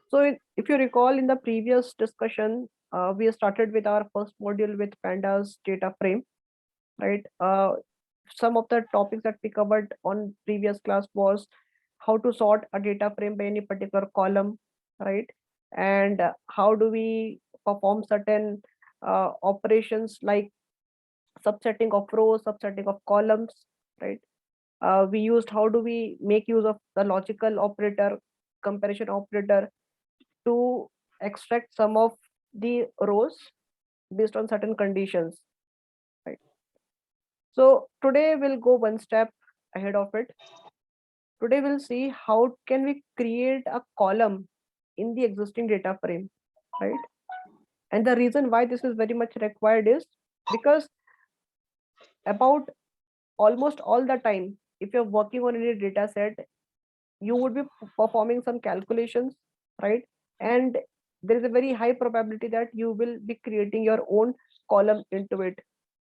So if you recall in the previous discussion, we started with our first module with pandas data frame, right? Some of the topics that we covered on previous class was how to sort a data frame by any particular column, right? And how do we perform certain operations like subsetting of rows, subsetting of columns, right? We used how do we make use of the logical operator, comparison operator to extract some of the rows based on certain conditions, right? So today we'll go one step ahead of it. Today we'll see how can we create a column in the existing data frame, right? And the reason why this is very much required is because about almost all the time, if you're working on any data set, you would be performing some calculations, right? And there is a very high probability that you will be creating your own column into it,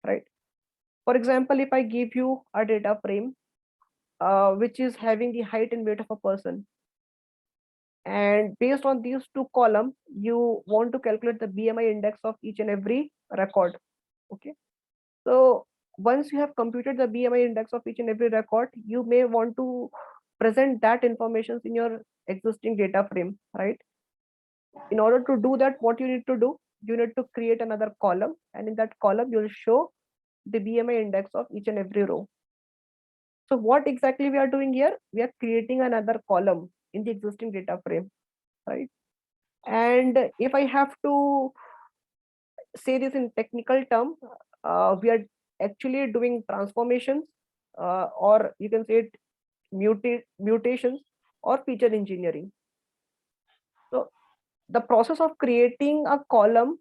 right? For example, if I give you a data frame which is having the height and weight of a person, and based on these two columns, you want to calculate the BMI index of each and every record. Okay. So once you have computed the BMI index of each and every record, you may want to present that information in your existing data frame, right? In order to do that, what you need to do, you need to create another column, and in that column, you'll show the BMI index of each and every row. So what exactly we are doing here? We are creating another column in the existing data frame, right? And if I have to say this in technical term, we are actually doing transformations, or you can say it mutations or feature engineering. So the process of creating a column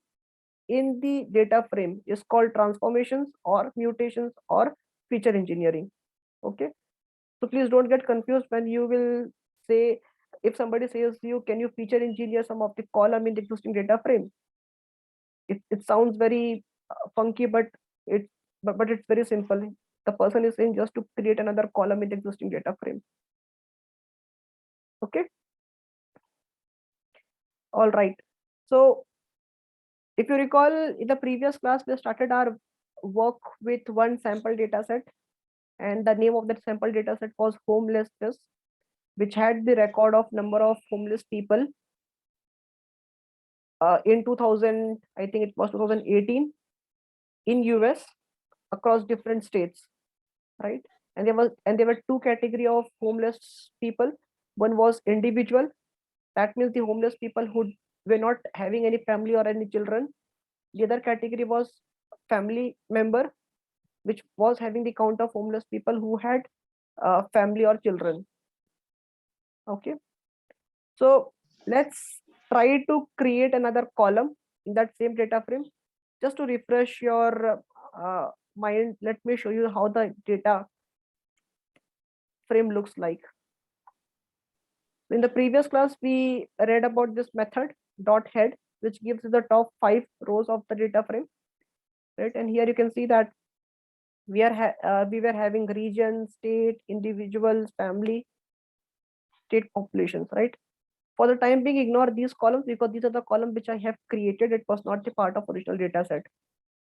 in the data frame is called transformations or mutations or feature engineering. Okay. So please don't get confused when you will say, if somebody says to you, can you feature engineer some of the column in the existing data frame? It sounds very funky, but it's very simple. The person is saying just to create another column in the existing data frame. Okay. All right. So if you recall, in the previous class, we started our work with one sample data set, and the name of that sample data set was homelessness, which had the record of number of homeless people in 2000, I think it was 2018 in US across different states, right? And there were two category of homeless people. One was individual, that means the homeless people who were not having any family or any children. The other category was family member, which was having the count of homeless people who had family or children. Okay. So let's try to create another column in that same data frame. Just to refresh your mind, let me show you how the data frame looks like. In the previous class, we read about this method dot head, which gives you the top 5 rows of the data frame, right? And here you can see that we were having region, state, individuals, family, state populations, right? For the time being, ignore these columns because these are the columns which I have created. It was not the part of original data set.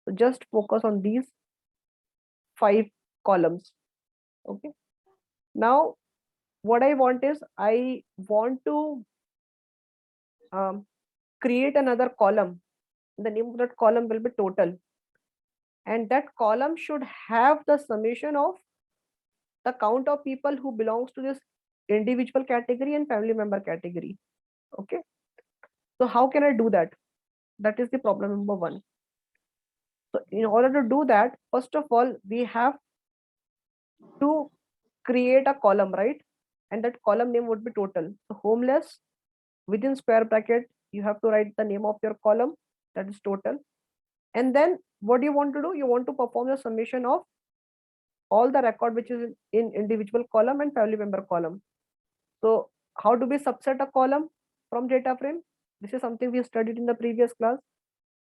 So just focus on these 5 columns. Okay. Now, what I want is I want to create another column. The name of that column will be total. And that column should have the summation of the count of people who belongs to this individual category and family member category. Okay. So how can I do that? That is the problem number 1. So in order to do that, first of all, we have to create a column, right? And that column name would be total. So homeless, within square bracket, you have to write the name of your column, that is total. And then what do you want to do? You want to perform the summation of all the record which is in individual column and family member column. So how do we subset a column from data frame? This is something we studied in the previous class.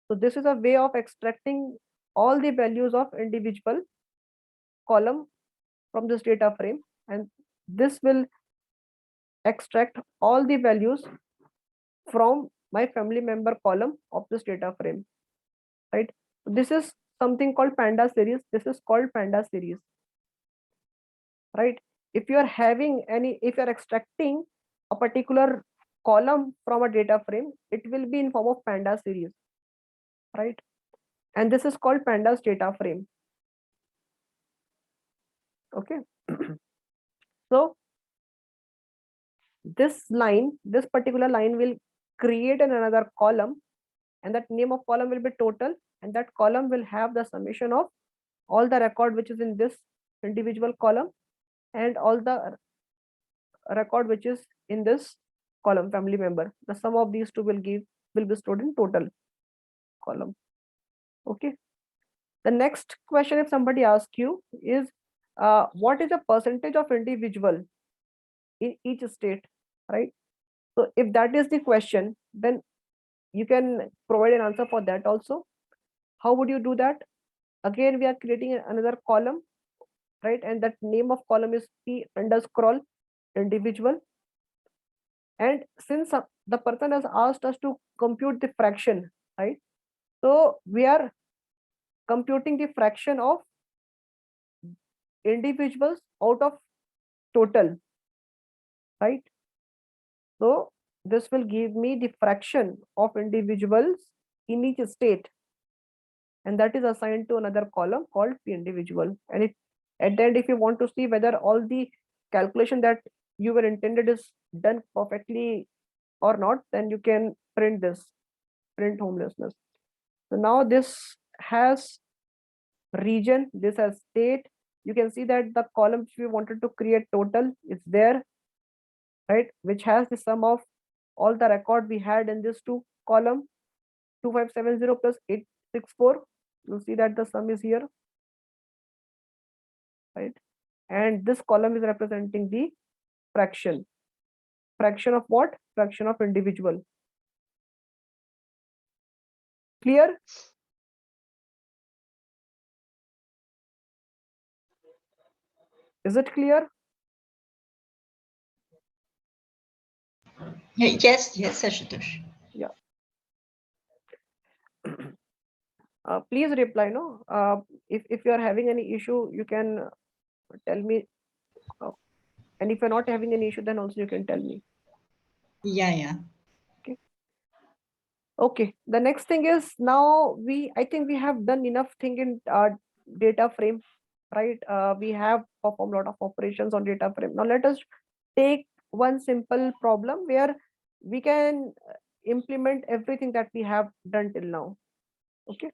So this is a way of extracting all the values of individual column from this data frame, and this will extract all the values from my family member column of this data frame, right? This is something called panda series. This is called panda series, right? If you are having any, if you are extracting a particular column from a data frame, it will be in form of panda series, right? And this is called pandas data frame. Okay. So this particular line will create another column, and that name of column will be total, and that column will have the summation of all the record which is in this individual column and all the record which is in this column family member. The sum of these two will be stored in total column. Okay. The next question, if somebody asks you, is what is the percentage of individual in each state, right? So if that is the question, then you can provide an answer for that also. How would you do that? Again, we are creating another column, right? And that name of column is p underscore individual. And since the person has asked us to compute the fraction, right? So we are computing the fraction of individuals out of total, right? So this will give me the fraction of individuals in each state, and that is assigned to another column called p individual. And if at the end, if you want to see whether all the calculation that you were intended is done perfectly or not, then you can print this, print homelessness. So now this has region, this has state. You can see that the column which we wanted to create total is there, right? Which has the sum of all the record we had in this two column, 2570 plus 864. You'll see that the sum is here, right? And this column is representing the fraction. Fraction of what? Fraction of individual. Clear? Is it clear? Yes, Ashutosh. Yeah. Please reply. No, if you are having any issue, you can tell me. And if you're not having any issue, then also you can tell me. Yeah. Okay. Okay. The next thing is, now I think we have done enough thing in data frame, right? We have performed a lot of operations on data frame. Now let us take one simple problem where we can implement everything that we have done till now. Okay.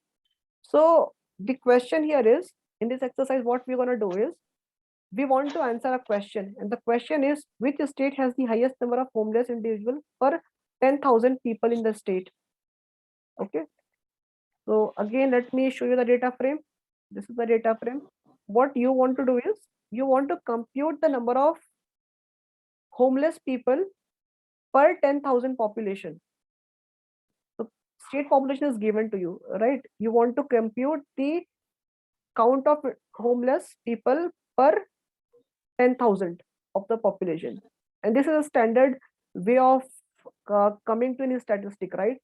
So the question here is, in this exercise, what we're going to do is, we want to answer a question, and the question is, which state has the highest number of homeless individuals per 10,000 people in the state? Okay. So again, let me show you the data frame. This is the data frame. What you want to do is, you want to compute the number of homeless people per 10,000 population. So state population is given to you, right? You want to compute the count of homeless people per 10,000 of the population. And this is a standard way of coming to any statistic, right?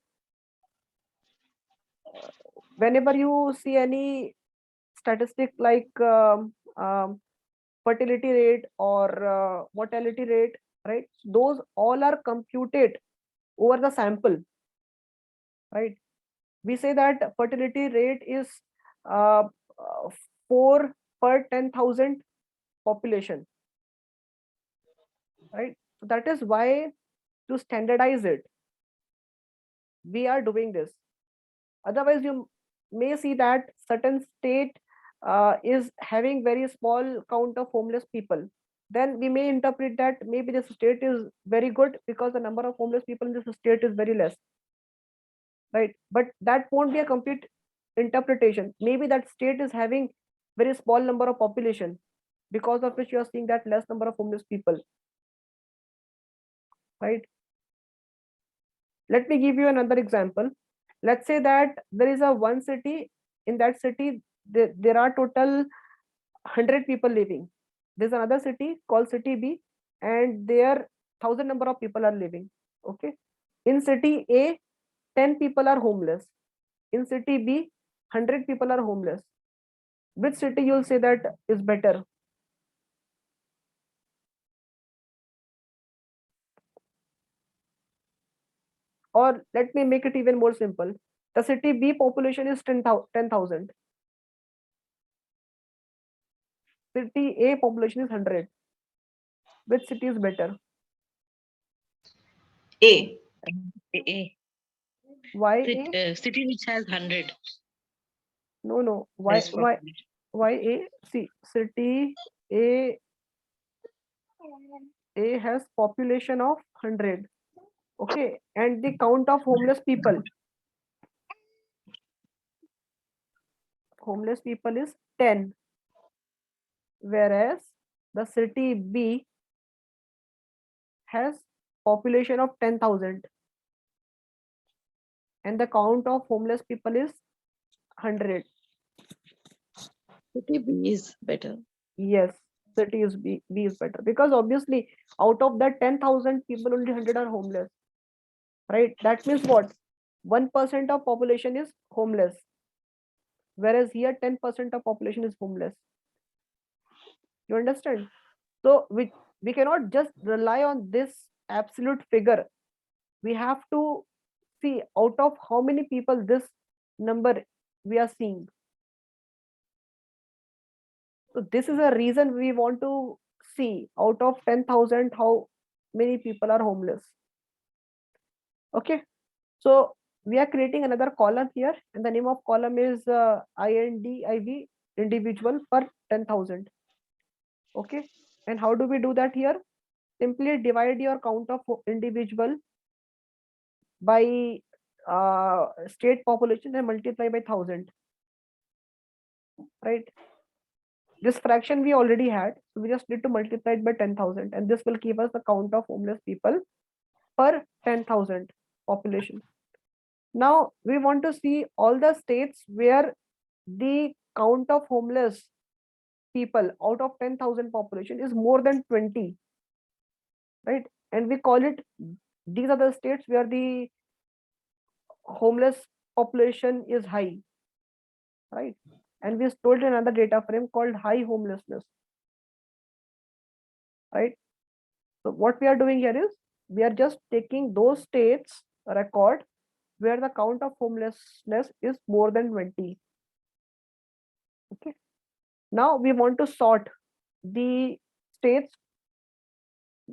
Whenever you see any statistic like fertility rate or mortality rate, right? Those all are computed over the sample, right? We say that fertility rate is uh, 4 per 10,000 population, right? So that is why, to standardize it, we are doing this. Otherwise, you may see that certain state is having very small count of homeless people. Then we may interpret that maybe this state is very good because the number of homeless people in this state is very less, right? But that won't be a complete interpretation. Maybe that state is having very small number of population, because of which you are seeing that less number of homeless people, right? Let me give you another example. Let's say that there is a one city. In that city, there are total 100 people living. There's another city called city B, and there 1,000 number of people are living. Okay. In city A, 10 people are homeless. In city B, 100 people are homeless. Which city you'll say that is better? Or let me make it even more simple. The city B population is 10,000. City A population is 100. Which city is better? A. A. Why A? City which has 100 No. less population. Why A? See, city A has population of 100. Okay, and the count of homeless people is 10, whereas the city B has population of 10,000 and the count of homeless people is 100. City B is better. Yes, city is B is better, because obviously out of that 10,000 people, only 100 are homeless, right? That means what? 1% of population is homeless, whereas here 10% of population is homeless. You understand? So we cannot just rely on this absolute figure. We have to see out of how many people this number we are seeing. So this is a reason we want to see out of 10,000 how many people are homeless. Okay, so we are creating another column here, and the name of column is INDIV, individual per 10,000. Okay, and how do we do that here? Simply divide your count of individual by state population and multiply by 1,000, right? This fraction we already had, so we just need to multiply it by 10,000, and this will give us the count of homeless people per 10,000 population. Now we want to see all the states where the count of homeless people out of 10,000 population is more than 20, right? And we call it, these are the states where the homeless population is high, right? And we stored another data frame called high homelessness, right? So what we are doing here is we are just taking those states record where the count of homelessness is more than 20. Okay, now we want to sort the states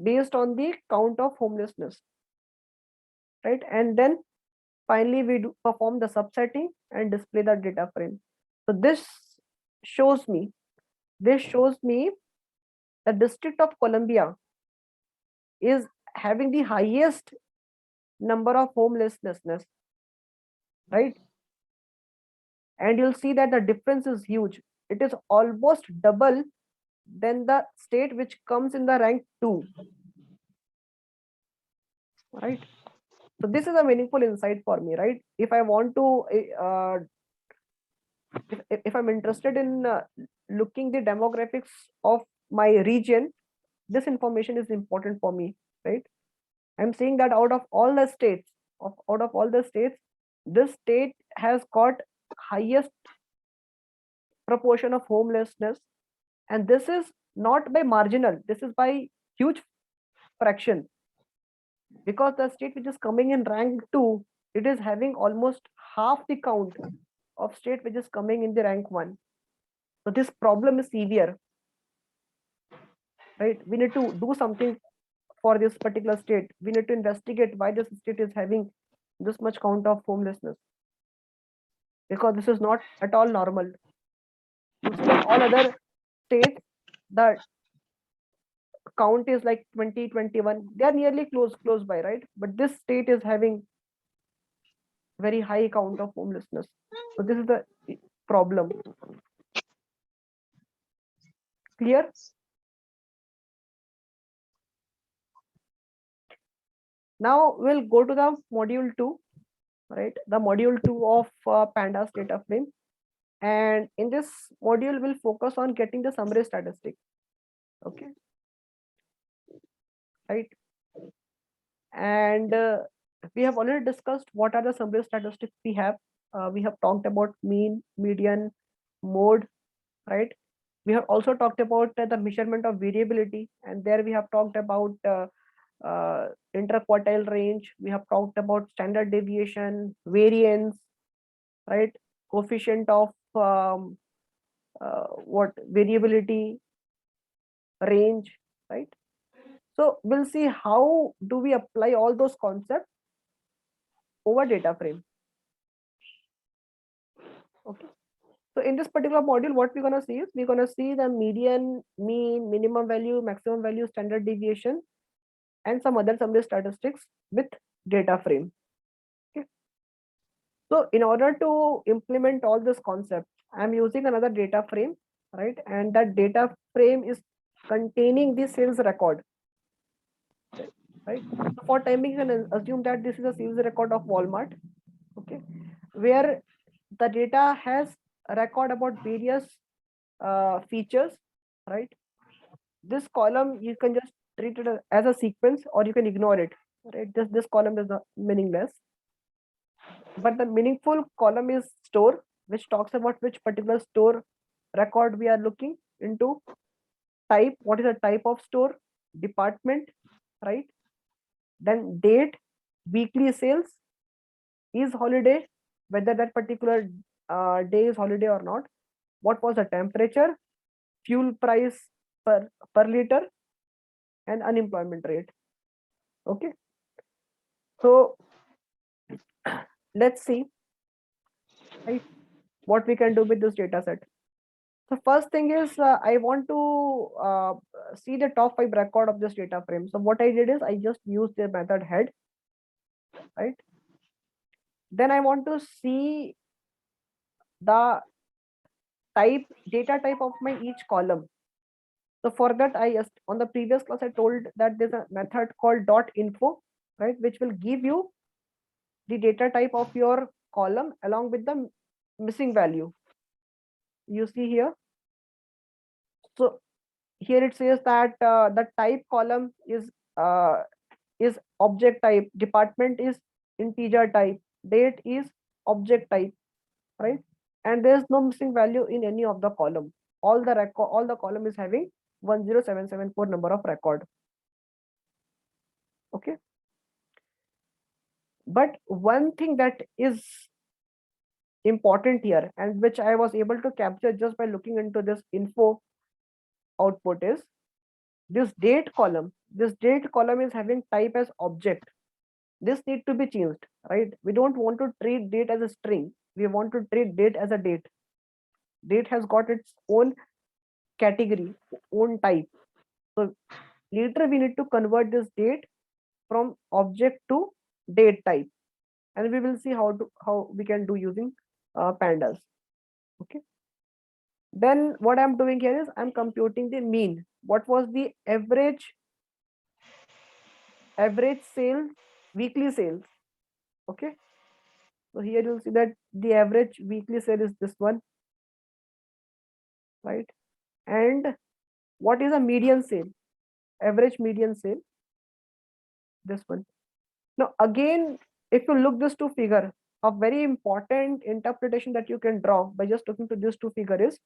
based on the count of homelessness, right? And then finally we do perform the subsetting and display the data frame. So shows me this shows me the District of Columbia is having the highest number of homelessness, right? And you'll see that the difference is huge. It is almost double than the state which comes in the rank 2, right? So this is a meaningful insight for me, right? If I want to if I'm interested in looking the demographics of my region, this information is important for me, right? I'm saying that out of all the states, this state has got highest proportion of homelessness, and this is not by marginal, this is by huge fraction, because the state which is coming in rank 2, it is having almost half the count of state which is coming in the rank 1. So this problem is severe, right? We need to do something for this particular state. We need to investigate why this state is having this much count of homelessness, because this is not at all normal. You see that all other states, the count is like 20, 21. They are nearly close by, right? But this state is having very high count of homelessness. So this is the problem. Clear? Now we'll go to the module 2, right? The module 2 of Pandas data frame. And in this module, we'll focus on getting the summary statistic. Okay. Right. And We have already discussed what are the summary statistics we have. We have talked about mean, median, mode, right? We have also talked about the measurement of variability, and there we have talked about interquartile range. We have talked about standard deviation, variance, right? Coefficient of what variability, range, right? So we'll see how do we apply all those concepts over data frame. Okay. So in this particular module, what we're gonna see is we're gonna see the median, mean, minimum value, maximum value, standard deviation, and some other summary statistics with data frame. Okay. So in order to implement all this concept, I'm using another data frame, right? And that data frame is containing the sales record, right? For time being, you can assume that this is a sales record of Walmart, okay, where the data has a record about various features, right? This column you can just treat it as a sequence, or you can ignore it, right? This column is meaningless, but the meaningful column is store, which talks about which particular store record we are looking into. Type, what is the type of store, department, right? Then date, weekly sales, is holiday, whether that particular day is holiday or not. What was the temperature, fuel price per liter, and unemployment rate. Okay, so let's see, right, what we can do with this data set. So first thing is I want to see the top 5 record of this data frame. So what I did is I just used the method head, right? Then I want to see the data type of my each column. So for that, on the previous class, I told that there's a method called .info, right, which will give you the data type of your column along with the missing value. You see here. So here it says that the type column is object type, department is integer type, date is object type, right? And there's no missing value in any of the column. All the column is having 10774 number of record. Okay. But one thing that is important here, and which I was able to capture just by looking into this info output, is this date column. This date column is having type as object. This need to be changed, right? We don't want to treat date as a string. We want to treat date as a date. Date has got its own category, own type. So later we need to convert this date from object to date type, and we will see how we can do using pandas. Okay. Then what I'm doing here is I'm computing the mean. What was the average sale, weekly sales? Okay. So here you'll see that the average weekly sale is this one, right? And what is a median sale? Average median sale, this one. Now again, if you look this two figure, a very important interpretation that you can draw by just looking to this two figure is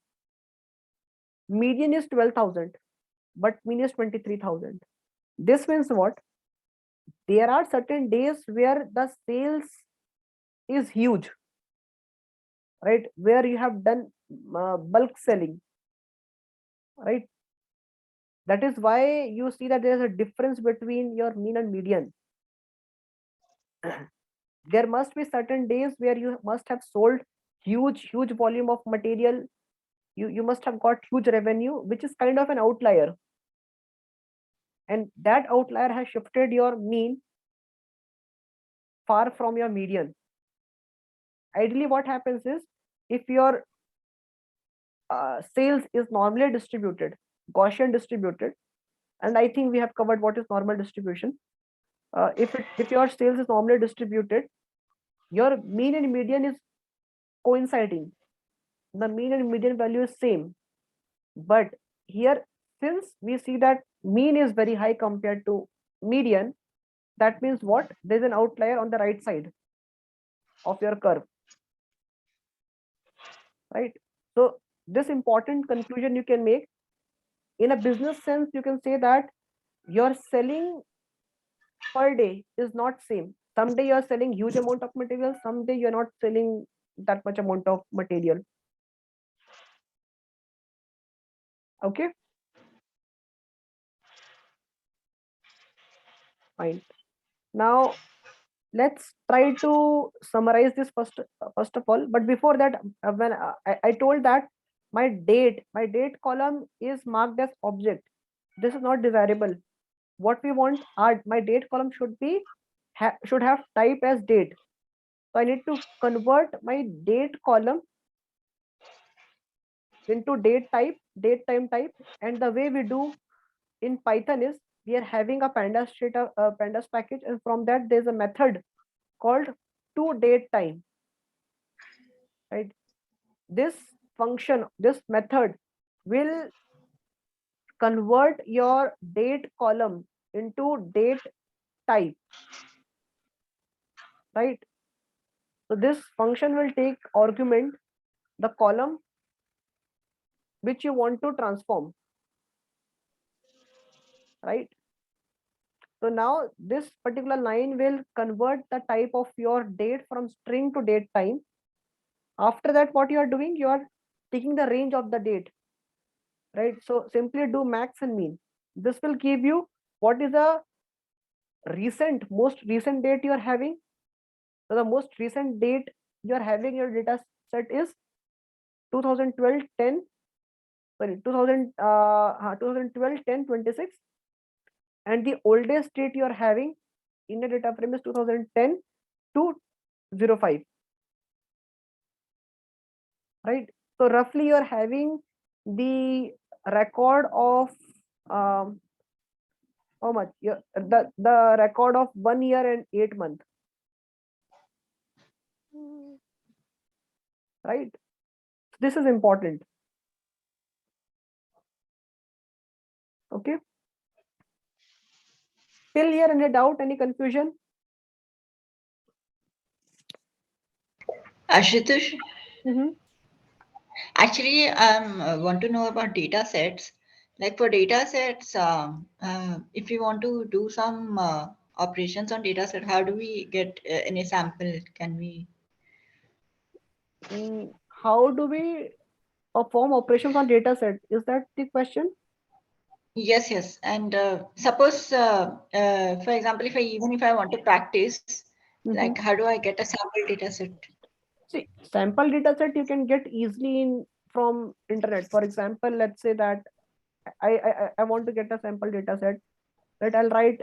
median is 12,000, but mean is 23,000. This means what? There are certain days where the sales is huge, right? Where you have done bulk selling, right? That is why you see that there is a difference between your mean and median. There must be certain days where you must have sold huge volume of material. You must have got huge revenue, which is kind of an outlier, and that outlier has shifted your mean far from your median. Ideally what happens is, if your sales is normally distributed, Gaussian distributed, and I think we have covered what is normal distribution. If your sales is normally distributed, your mean and median is coinciding. The mean and median value is same. But here, since we see that mean is very high compared to median, that means what? There's an outlier on the right side of your curve, right? So this important conclusion you can make. In a business sense, you can say that your selling per day is not same. Someday you are selling huge amount of material, someday you're not selling that much amount of material. Okay, fine. Now let's try to summarize this first of all. But before that, when I told that my date column is marked as object. This is not desirable. What we want, my date column should be should have type as date. So I need to convert my date column into date time type. And the way we do in Python is we are having a pandas data, pandas package, and from that there's a method called toDateTime, right? This function, this method will convert your date column into date type, right? So this function will take argument the column which you want to transform, right? So now this particular line will convert the type of your date from string to date time. After that, what you are doing, you are taking the range of the date, right? So simply do max and mean. This will give you what is the most recent date you are having. So the most recent date you are having your data set is 2012 10, sorry, 2012 10 26, and the oldest date you are having in the data frame is 2010 to 05, right? So roughly you are having the record of how much? The record of 1 year and 8 months, right? This is important. Okay. Till here, any doubt, any confusion? Ashutosh, Mhm. actually, want to know about data sets. Like for data sets, if we want to do some operations on data set, how do we get any sample? Can we? How do we perform operations on data set? Is that the question? Yes, yes. And suppose, for example, even if I want to practice, like Mhm. how do I get a sample data set? See, sample data set you can get easily from internet. For example, let's say that I want to get a sample data set. Right, I'll write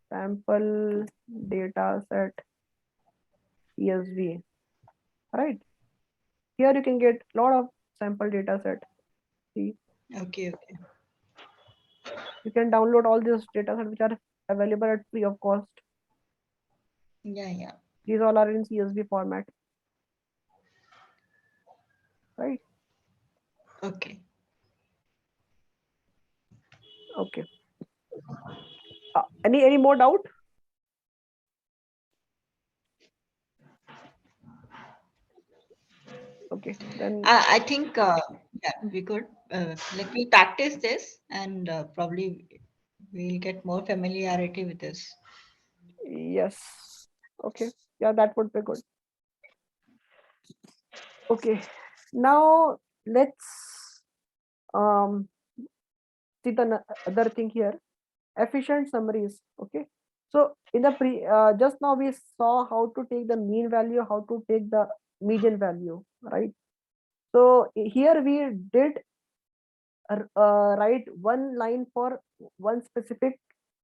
sample data set CSV. Right, here you can get a lot of sample data set. See, Okay, okay. you can download all these data sets which are available at free of cost. Yeah, yeah. These all are in CSV format. Right. Okay. Okay. Any more doubt? Okay, then I think, yeah, we could. Let me practice this and probably we'll get more familiarity with this. yes. Okay, yeah, that would be good. Okay, now let's see the other thing here, efficient summaries. Okay, so in the just now we saw how to take the mean value, how to take the median value, right? So here we did write one line for one specific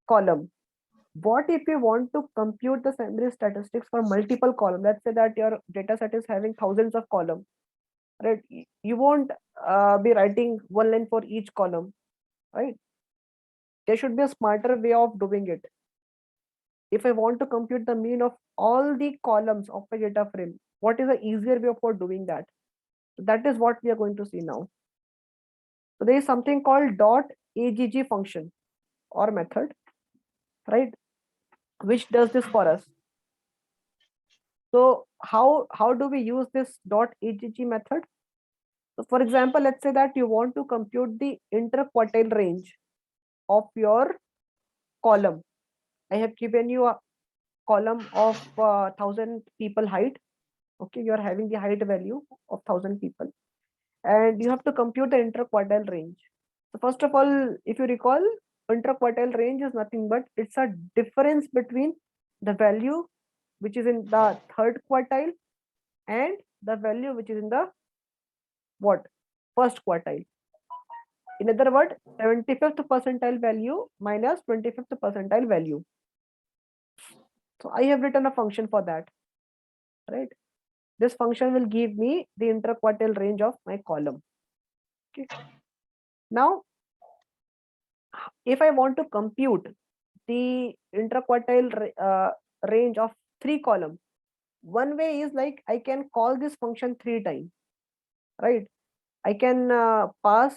column. What if you want to compute the summary statistics for multiple columns? Let's say that your data set is having thousands of columns, right? You won't be writing one line for each column, right? There should be a smarter way of doing it. If I want to compute the mean of all the columns of a data frame, what is the easier way for doing that? So that is what we are going to see now. So there is something called .agg function or method, right? which does this for us. So how do we use this .agg method? So for example, let's say that you want to compute the interquartile range of your column. I have given you a column of 1000 people height. Okay, you are having the height value of 1000 people, and you have to compute the interquartile range. So first of all, if you recall, interquartile range is nothing but it's a difference between the value which is in the third quartile and the value which is in the what, first quartile. In other words, 75th percentile value minus 25th percentile value. So I have written a function for that, right? This function will give me the interquartile range of my column. Okay. Now, if I want to compute the interquartile range of 3 columns, one way is like I can call this function 3 times, right? I can pass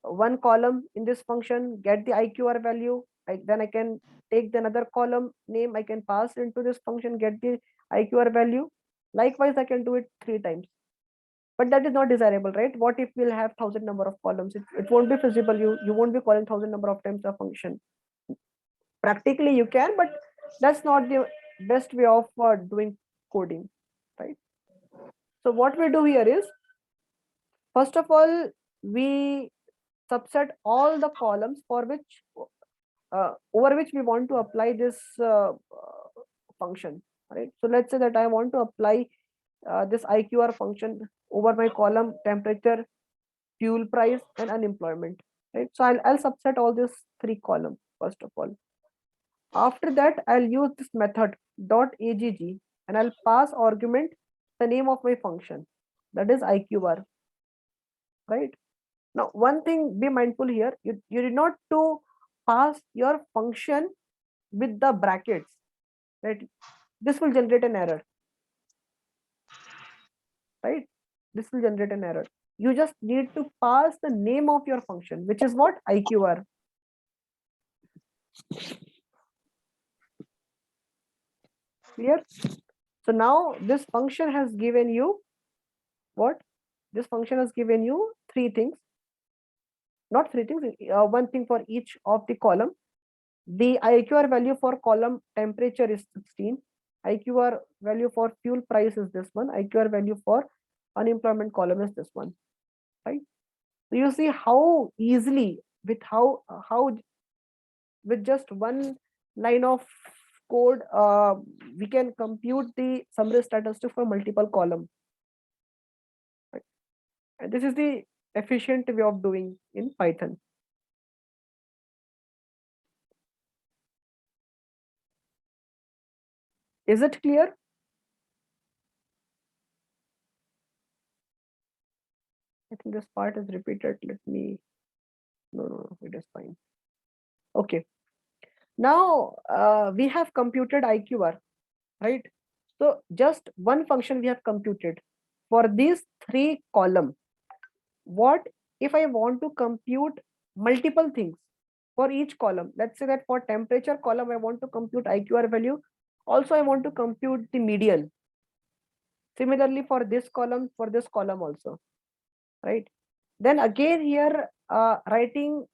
one column in this function, get the IQR value. Then I can take the another column name, I can pass into this function, get the IQR value. Likewise, I can do it 3 times. But that is not desirable, right? What if we'll have 1000 number of columns? It won't be feasible. You won't be calling 1000 number of times a function. Practically you can, but that's not the best way of doing coding, right? So what we do here is, first of all, we subset all the columns for which over which we want to apply this function, right? So let's say that I want to apply this IQR function over my column temperature, fuel price, and unemployment, right? So I'll subset all these 3 columns first of all. After that, I'll use this method .agg and I'll pass argument the name of my function, that is IQR, right? Now, one thing, be mindful here, you did not to pass your function with the brackets, right? This will generate an error, right? This will generate an error. You just need to pass the name of your function, which is what? IQR. Clear? So now this function has given you what? This function has given you 3 things. Not 3 things, one thing for each of the column. The IQR value for column temperature is 16. IQR value for fuel price is this one. IQR value for unemployment column is this one, right? So you see how easily with how with just one line of code we can compute the summary statistic for multiple column, right? And this is the efficient way of doing in Python. Is it clear? I think this part is repeated. Let me, no, it is fine. Okay. Now we have computed IQR, right? So just one function we have computed for these 3 column. What if I want to compute multiple things for each column? Let's say that for temperature column, I want to compute IQR value. Also, I want to compute the median. Similarly, for this column also, right? Then again here, writing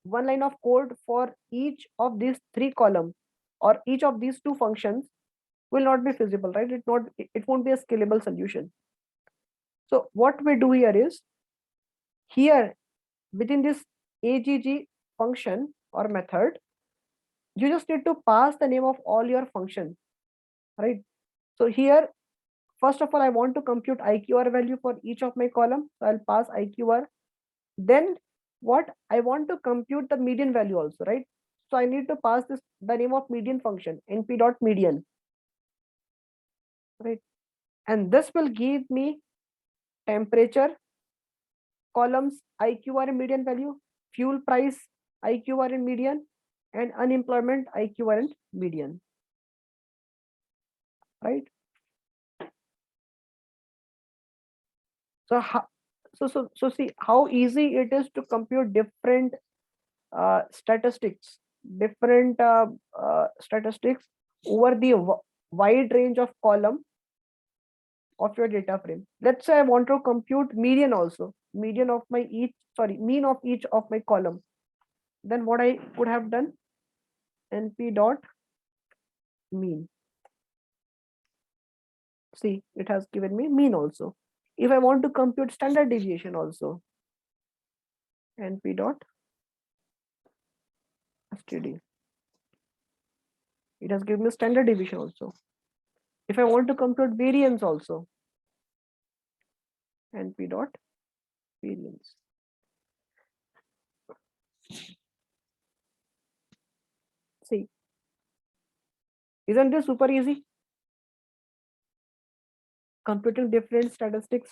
one line of code for each of these 3 columns or each of these 2 functions will not be feasible, right? It won't be a scalable solution. So what we do here is, here within this agg function or method, you just need to pass the name of all your functions, right? So here, first of all, I want to compute IQR value for each of my column. So I'll pass IQR. Then what I want to compute the median value also, right? So I need to pass this the name of median function, np.median, right? And this will give me temperature columns IQR and median value, fuel price IQR and median, and unemployment IQR and median, right? So so see how easy it is to compute different statistics different statistics over the wide range of column of your data frame. Let's say I want to compute median also, mean of each of my column. Then what I could have done, np dot mean. See, it has given me mean also. If I want to compute standard deviation also, np dot std. It has given me standard deviation also. If I want to compute variance also, np dot variance. See, isn't this super easy? Computing different statistics,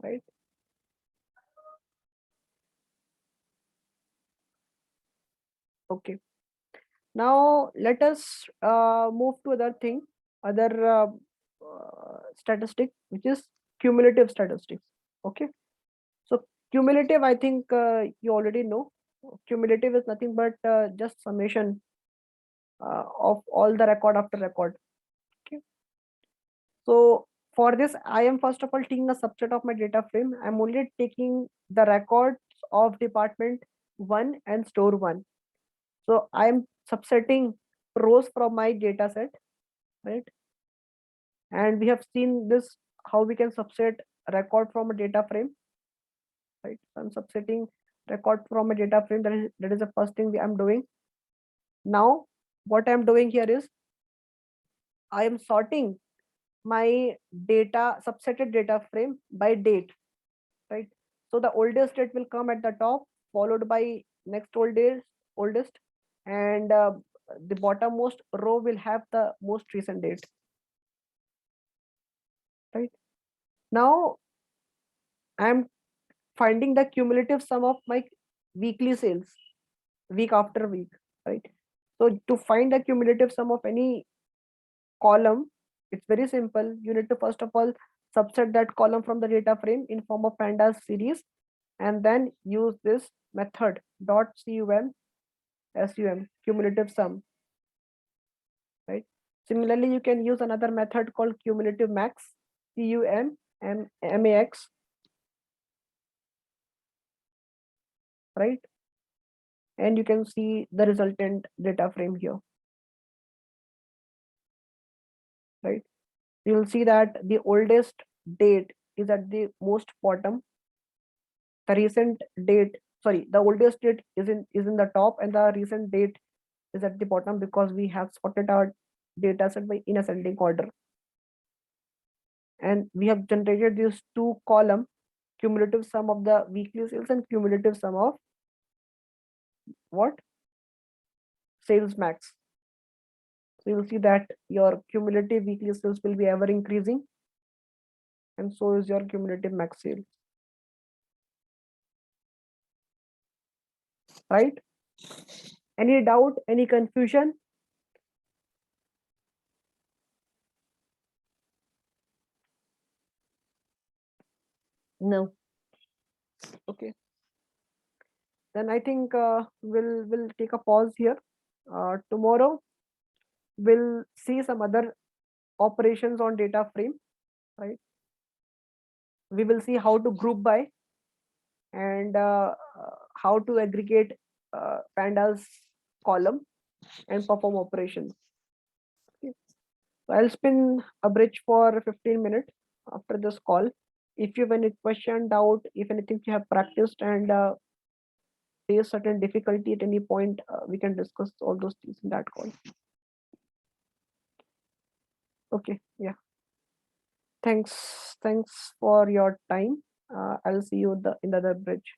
right? Okay. Now let us move to other statistic, which is cumulative statistics. Okay. So cumulative, I think you already know. Cumulative is nothing but just summation of all the record after record. Okay. So for this, I am first of all taking a subset of my data frame. I'm only taking the records of department 1 and store 1. So I'm subsetting rows from my data set, right? And we have seen this, how we can subset record from a data frame, right? So I'm subsetting record from a data frame. That is the first thing I'm doing. Now, what I'm doing here is I am sorting my data, subsetted data frame by date, right? So the oldest date will come at the top, followed by next oldest, and the bottommost row will have the most recent date, right? Now I'm finding the cumulative sum of my weekly sales, week after week, right? So to find the cumulative sum of any column, it's very simple. You need to first of all subset that column from the data frame in form of pandas series, and then use this method dot sum cumulative sum, right? Similarly, you can use another method called cumulative max, max, right? And you can see the resultant data frame here, right? You will see that the oldest date is at the most bottom. The recent date, the oldest date is in the top, and the recent date is at the bottom, because we have sorted our data set by in ascending order. And we have generated these two column, cumulative sum of the weekly sales and cumulative sum of what? Sales max. So you will see that your cumulative weekly sales will be ever increasing, and so is your cumulative max sales, right? Any doubt, any confusion? No. Okay. Then I think we'll take a pause here. Tomorrow we'll see some other operations on data frame, right? We will see how to group by, and how to aggregate pandas column and perform operations. Okay. So I'll spin a bridge for 15 minutes after this call. If you have any question, doubt, if anything you have practiced and face certain difficulty at any point, we can discuss all those things in that call. Okay, yeah. Thanks for your time. I'll see you in the other bridge.